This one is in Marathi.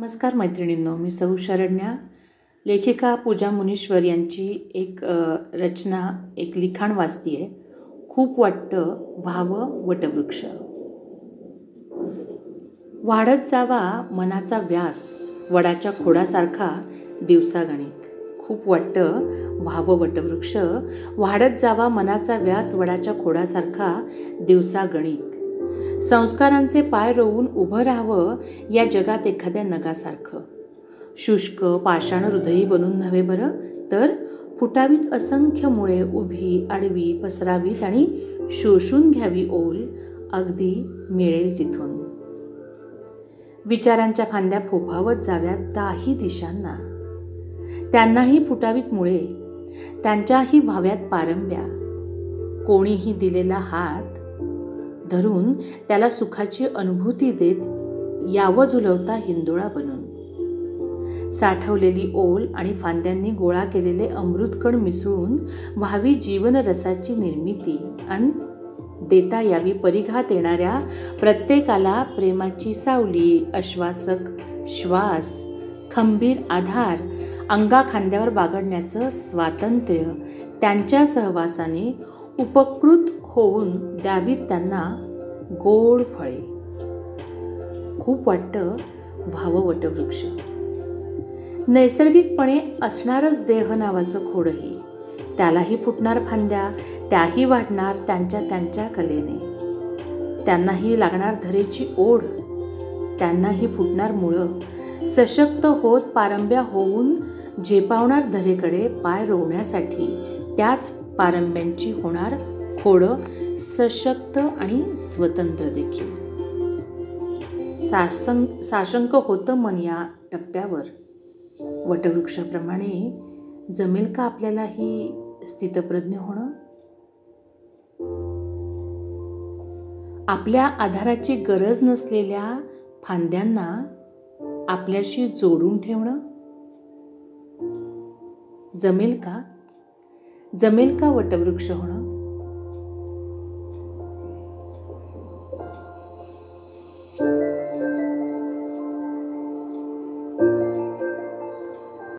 नमस्कार मैत्रिणींनो, मी सौ शरण्या, लेखिका पूजा मुनीश्वर यांची एक रचना, एक लिखाण वाचते आहे. खूप वाटतं व्हावं वटवृक्ष. वाढत जावा मनाचा व्यास वडाच्या खोडासारखा दिवसागणिक. खूप वाटतं व्हावं वटवृक्ष, वाढत जावा मनाचा व्यास वडाच्या खोडासारखा दिवसागणिक. संस्कारांचे पाय रोवून उभं राहावं या जगात एखाद्या नगासारखं. शुष्क पाषाण हृदयी बनून नव्हे बरं, तर फुटावीत असंख्य मुळे उभी आडवी पसरावीत आणि शोषून घ्यावी ओल अगदी मिळेल तिथून. विचारांच्या फांद्या फोफावत जाव्यात दाही दिशांना, त्यांनाही फुटावीत मुळे, त्यांच्याही व्हाव्यात पारंब्या. कोणीही दिलेला हात धरून त्याला सुखाची अनुभूती देत यावं झुलवता हिंदोळा बनून. साठवलेली ओल आणि फांद्यांनी गोळा केलेले अमृतकण मिसळून व्हावी जीवनरसाची निर्मिती अन देता यावी परिघात येणाऱ्या प्रत्येकाला प्रेमाची सावली, आश्वासक श्वास, खंबीर आधार, अंगाखांद्यावर बागडण्याचं स्वातंत्र्य त्यांच्या सहवासाने उपकृत होऊन द्यावीत त्यांना गोड फळे. खूप वाटतं व्हावं वटवृक्ष. नैसर्गिकपणे असणारच देह नावाचं खोडही, त्यालाही फुटणार फांद्या, त्याही वाढणार त्यांच्या त्यांच्या कलेने. त्यांनाही लागणार धरेची ओढ, त्यांनाही फुटणार मुळं. सशक्त होत पारंब्या होऊन झेपावणार धरेकडे पाय रोवण्यासाठी त्याच पारंब्यांची होणार खोडं सशक्त आणि स्वतंत्र देखील. साशंक होतं मन या टप्प्यावर. वटवृक्षाप्रमाणे जमेल का आपल्यालाही स्थितप्रज्ञ होणं? आपल्या आधाराची गरज नसलेल्या फांद्यांना आपल्याशी जोडून ठेवणं जमेल का? जमेल का वटवृक्ष होणं?